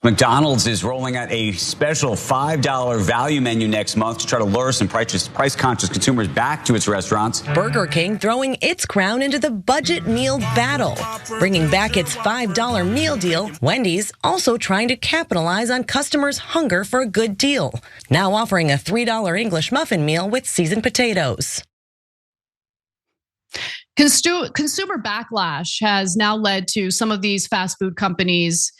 McDonald's is rolling out a special $5 value menu next month to try to lure some price-conscious consumers back to its restaurants. Burger King throwing its crown into the budget meal battle, bringing back its $5 meal deal. Wendy's also trying to capitalize on customers' hunger for a good deal, now offering a $3 English muffin meal with seasoned potatoes. Consumer backlash has now led to some of these fast food companies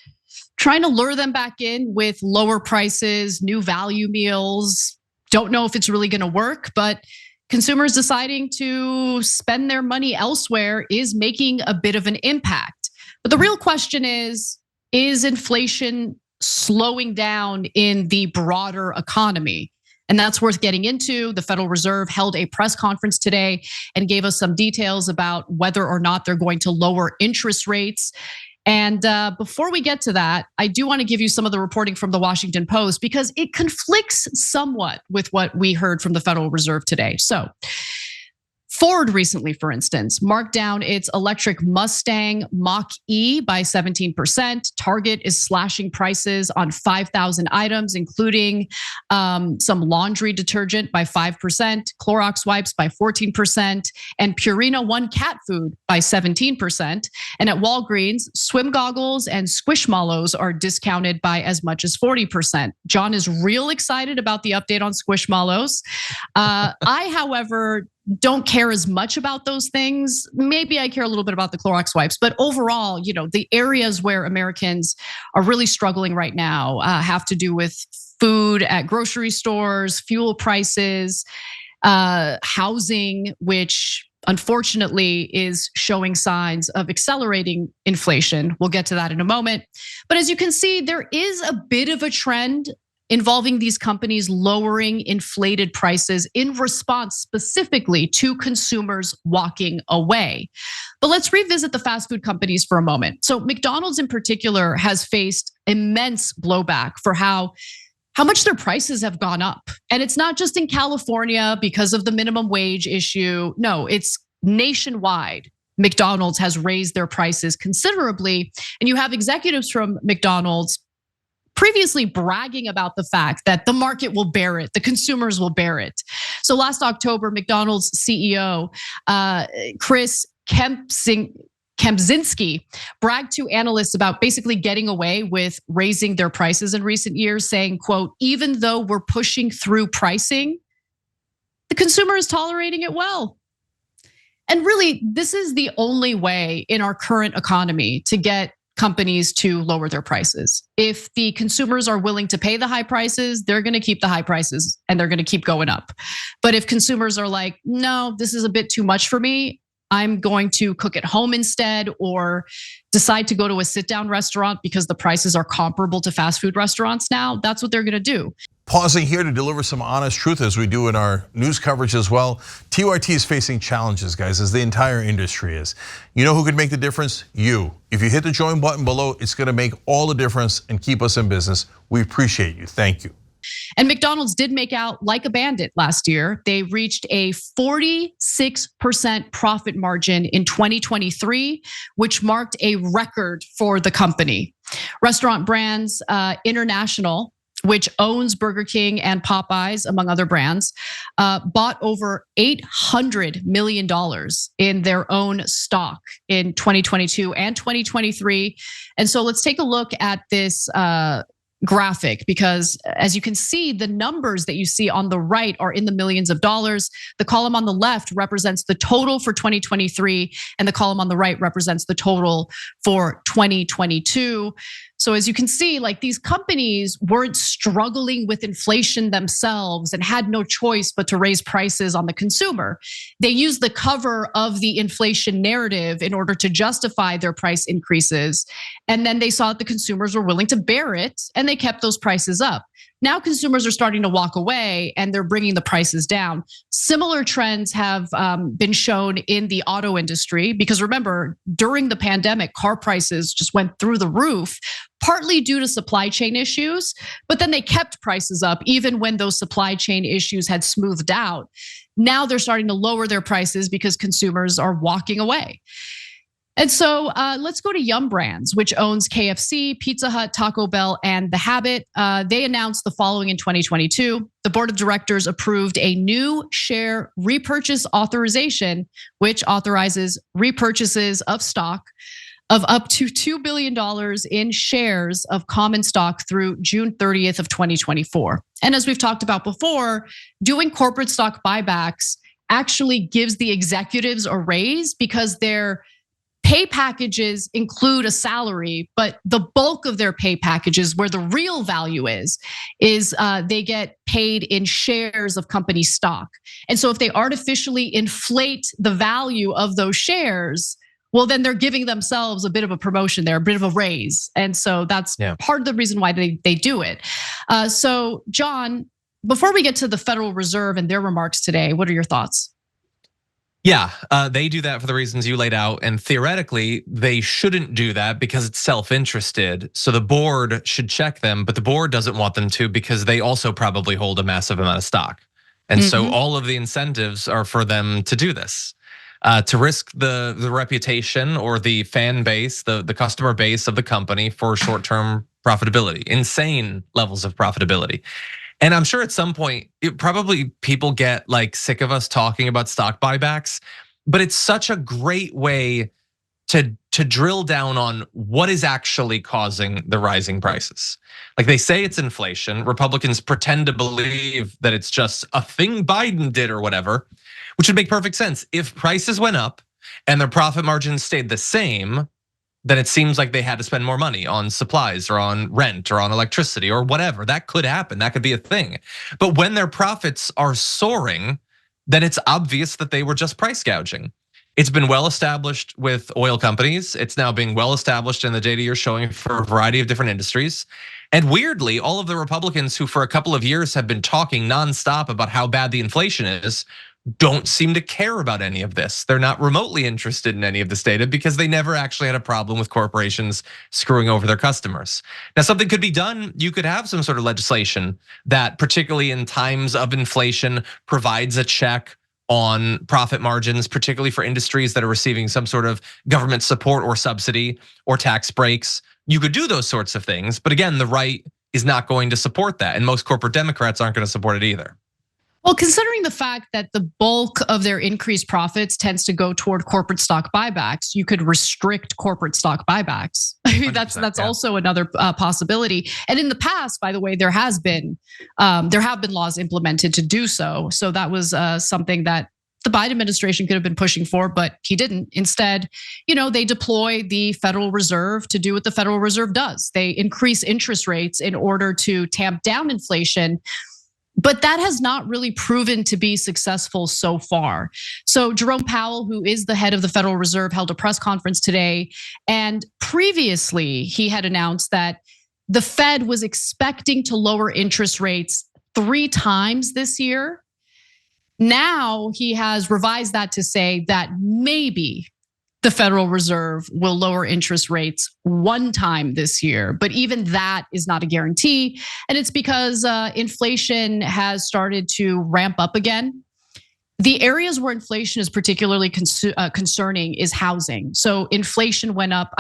trying to lure them back in with lower prices, new value meals. Don't know if it's really going to work, but consumers deciding to spend their money elsewhere is making a bit of an impact. But the real question is inflation slowing down in the broader economy? And that's worth getting into. The Federal Reserve held a press conference today and gave us some details about whether or not they're going to lower interest rates. And before we get to that, I do want to give you some of the reporting from the Washington Post because it conflicts somewhat with what we heard from the Federal Reserve today. So Ford recently, for instance, marked down its electric Mustang Mach-E by 17%. Target is slashing prices on 5,000 items, including some laundry detergent by 5%, Clorox wipes by 14%, and Purina One cat food by 17%. And at Walgreens, swim goggles and Squishmallows are discounted by as much as 40%. John is real excited about the update on Squishmallows. I, however, don't care as much about those things. Maybe I care a little bit about the Clorox wipes, but overall, the areas where Americans are really struggling right now have to do with food at grocery stores, fuel prices, housing, which unfortunately is showing signs of accelerating inflation. We'll get to that in a moment. But as you can see, there is a bit of a trend involving these companies lowering inflated prices in response specifically to consumers walking away. But let's revisit the fast food companies for a moment. So McDonald's in particular has faced immense blowback for how much their prices have gone up. And it's not just in California because of the minimum wage issue. No, it's nationwide. McDonald's has raised their prices considerably. And you have executives from McDonald's previously bragging about the fact that the market will bear it, the consumers will bear it. So last October, McDonald's CEO, Chris Kempczynski, bragged to analysts about basically getting away with raising their prices in recent years, saying, quote, even though we're pushing through pricing, the consumer is tolerating it well. And really, this is the only way in our current economy to get companies to lower their prices. If the consumers are willing to pay the high prices, they're going to keep the high prices and they're going to keep going up. But if consumers are like, no, this is a bit too much for me, I'm going to cook at home instead, or decide to go to a sit-down restaurant because the prices are comparable to fast food restaurants now, that's what they're going to do. Pausing here to deliver some honest truth as we do in our news coverage as well. TYT is facing challenges, guys, as the entire industry is. You know who could make the difference? You. If you hit the join button below, it's gonna make all the difference and keep us in business. We appreciate you, thank you. And McDonald's did make out like a bandit last year. They reached a 46% profit margin in 2023, which marked a record for the company. Restaurant Brands International, which owns Burger King and Popeyes, among other brands, bought over $800 million in their own stock in 2022 and 2023. And so let's take a look at this graphic, because as you can see, the numbers that you see on the right are in the millions of dollars. The column on the left represents the total for 2023, and the column on the right represents the total for 2022. So as you can see, like, these companies weren't struggling with inflation themselves and had no choice but to raise prices on the consumer. They used the cover of the inflation narrative in order to justify their price increases. And then they saw that the consumers were willing to bear it, and they kept those prices up. Now consumers are starting to walk away and they're bringing the prices down. Similar trends have been shown in the auto industry, because remember, during the pandemic, car prices just went through the roof, partly due to supply chain issues, but then they kept prices up even when those supply chain issues had smoothed out. Now they're starting to lower their prices because consumers are walking away. And so let's go to Yum Brands, which owns KFC, Pizza Hut, Taco Bell, and The Habit. They announced the following in 2022. The board of directors approved a new share repurchase authorization, which authorizes repurchases of stock of up to $2 billion in shares of common stock through June 30th of 2024. And as we've talked about before, doing corporate stock buybacks actually gives the executives a raise because their pay packages include a salary, but the bulk of their pay packages, where the real value is they get paid in shares of company stock. And so if they artificially inflate the value of those shares, well, then they're giving themselves a bit of a promotion there, a bit of a raise. And so that's part of the reason why they do it. So John, before we get to the Federal Reserve and their remarks today, what are your thoughts? Yeah, they do that for the reasons you laid out. And theoretically, they shouldn't do that because it's self-interested. So the board should check them, but the board doesn't want them to because they also probably hold a massive amount of stock. And so all of the incentives are for them to do this. To risk the reputation or the fan base, the customer base of the company for short-term profitability, insane levels of profitability. And I'm sure at some point, probably people get like sick of us talking about stock buybacks, but it's such a great way to drill down on what is actually causing the rising prices. Like they say it's inflation. Republicans pretend to believe that it's just a thing Biden did or whatever, which would make perfect sense. If prices went up and their profit margins stayed the same, then it seems like they had to spend more money on supplies or on rent or on electricity or whatever. That could happen, that could be a thing. But when their profits are soaring, then it's obvious that they were just price gouging. It's been well established with oil companies. It's now being well established in the data you're showing for a variety of different industries. And weirdly, all of the Republicans who for a couple of years have been talking nonstop about how bad the inflation is don't seem to care about any of this. They're not remotely interested in any of this data because they never actually had a problem with corporations screwing over their customers. Now, something could be done. You could have some sort of legislation that, particularly in times of inflation, provides a check on profit margins, particularly for industries that are receiving some sort of government support or subsidy or tax breaks. You could do those sorts of things, but again, the right is not going to support that, and most corporate Democrats aren't going to support it either. Well, considering the fact that the bulk of their increased profits tends to go toward corporate stock buybacks, you could restrict corporate stock buybacks. I mean, that's also another possibility. And in the past, by the way, there have been laws implemented to do so. So that was something that the Biden administration could have been pushing for, but he didn't. Instead, they deploy the Federal Reserve to do what the Federal Reserve does. They increase interest rates in order to tamp down inflation. But that has not really proven to be successful so far. So Jerome Powell, who is the head of the Federal Reserve, held a press conference today. And previously, he had announced that the Fed was expecting to lower interest rates 3 times this year. Now he has revised that to say that maybe the Federal Reserve will lower interest rates 1 time this year, but even that is not a guarantee. And it's because inflation has started to ramp up again. The areas where inflation is particularly concerning is housing. So inflation went up,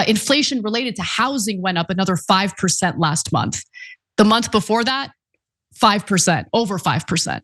inflation related to housing went up another 5% last month. The month before that, 5%, over 5%.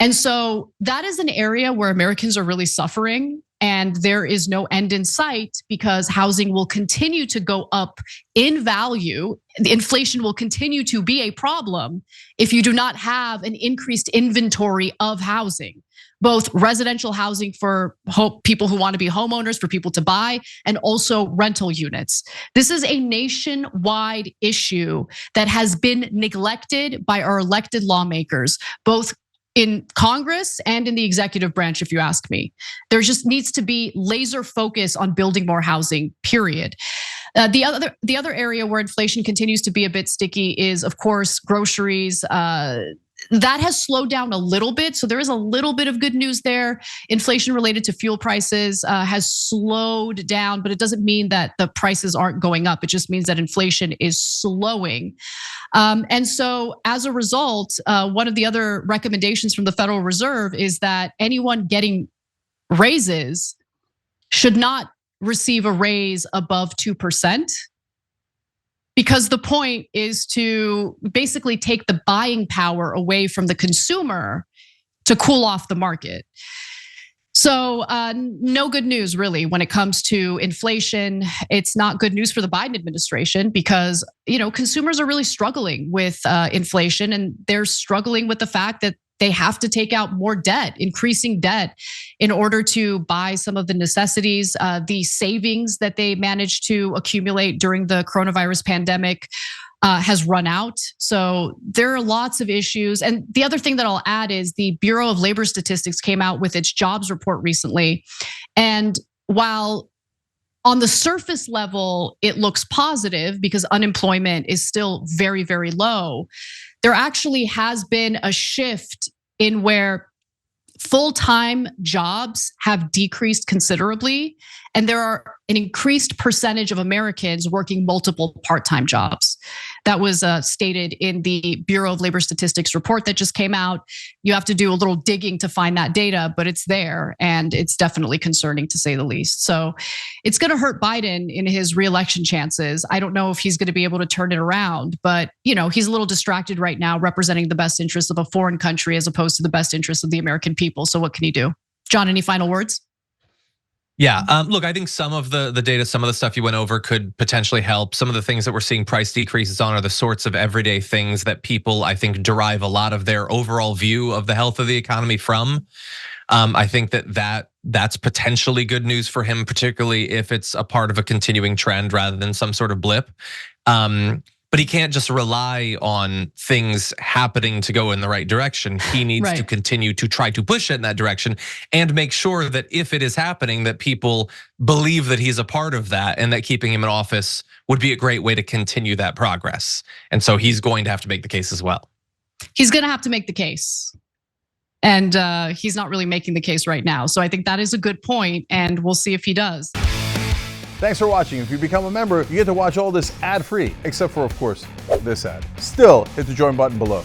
And so that is an area where Americans are really suffering. And there is no end in sight because housing will continue to go up in value. The inflation will continue to be a problem if you do not have an increased inventory of housing, both residential housing for people who want to be homeowners, for people to buy, and also rental units. This is a nationwide issue that has been neglected by our elected lawmakers, both in Congress and in the executive branch, if you ask me. There just needs to be laser focus on building more housing, period. The other area where inflation continues to be a bit sticky is, of course, groceries. That has slowed down a little bit. So there is a little bit of good news there. Inflation related to fuel prices has slowed down, but it doesn't mean that the prices aren't going up. It just means that inflation is slowing. And so as a result, one of the other recommendations from the Federal Reserve is that anyone getting raises should not receive a raise above 2%. Because the point is to basically take the buying power away from the consumer to cool off the market. So no good news really when it comes to inflation. It's not good news for the Biden administration because consumers are really struggling with inflation, and they're struggling with the fact that they have to take out more debt, increasing debt in order to buy some of the necessities. The savings that they managed to accumulate during the coronavirus pandemic has run out. So there are lots of issues. And the other thing that I'll add is the Bureau of Labor Statistics came out with its jobs report recently. And while on the surface level, it looks positive because unemployment is still very, very low, there actually has been a shift in where full-time jobs have decreased considerably, and there are an increased percentage of Americans working multiple part-time jobs. That was stated in the Bureau of Labor Statistics report that just came out. You have to do a little digging to find that data, but it's there, and it's definitely concerning to say the least. So it's going to hurt Biden in his reelection chances. I don't know if he's going to be able to turn it around, but he's a little distracted right now representing the best interests of a foreign country as opposed to the best interests of the American people. So what can he do? John, any final words? Yeah, look, I think some of the data, some of the stuff you went over could potentially help. Some of the things that we're seeing price decreases on are the sorts of everyday things that people, I think, derive a lot of their overall view of the health of the economy from. I think that's potentially good news for him, particularly if it's a part of a continuing trend rather than some sort of blip. But he can't just rely on things happening to go in the right direction. He needs to continue to try to push it in that direction and make sure that if it is happening, that people believe that he's a part of that and that keeping him in office would be a great way to continue that progress. And so he's going to have to make the case as well. He's going to have to make the case. And he's not really making the case right now. So I think that is a good point, and we'll see if he does. Thanks for watching. If you become a member, you get to watch all this ad-free, except for, of course, this ad. Still, hit the join button below.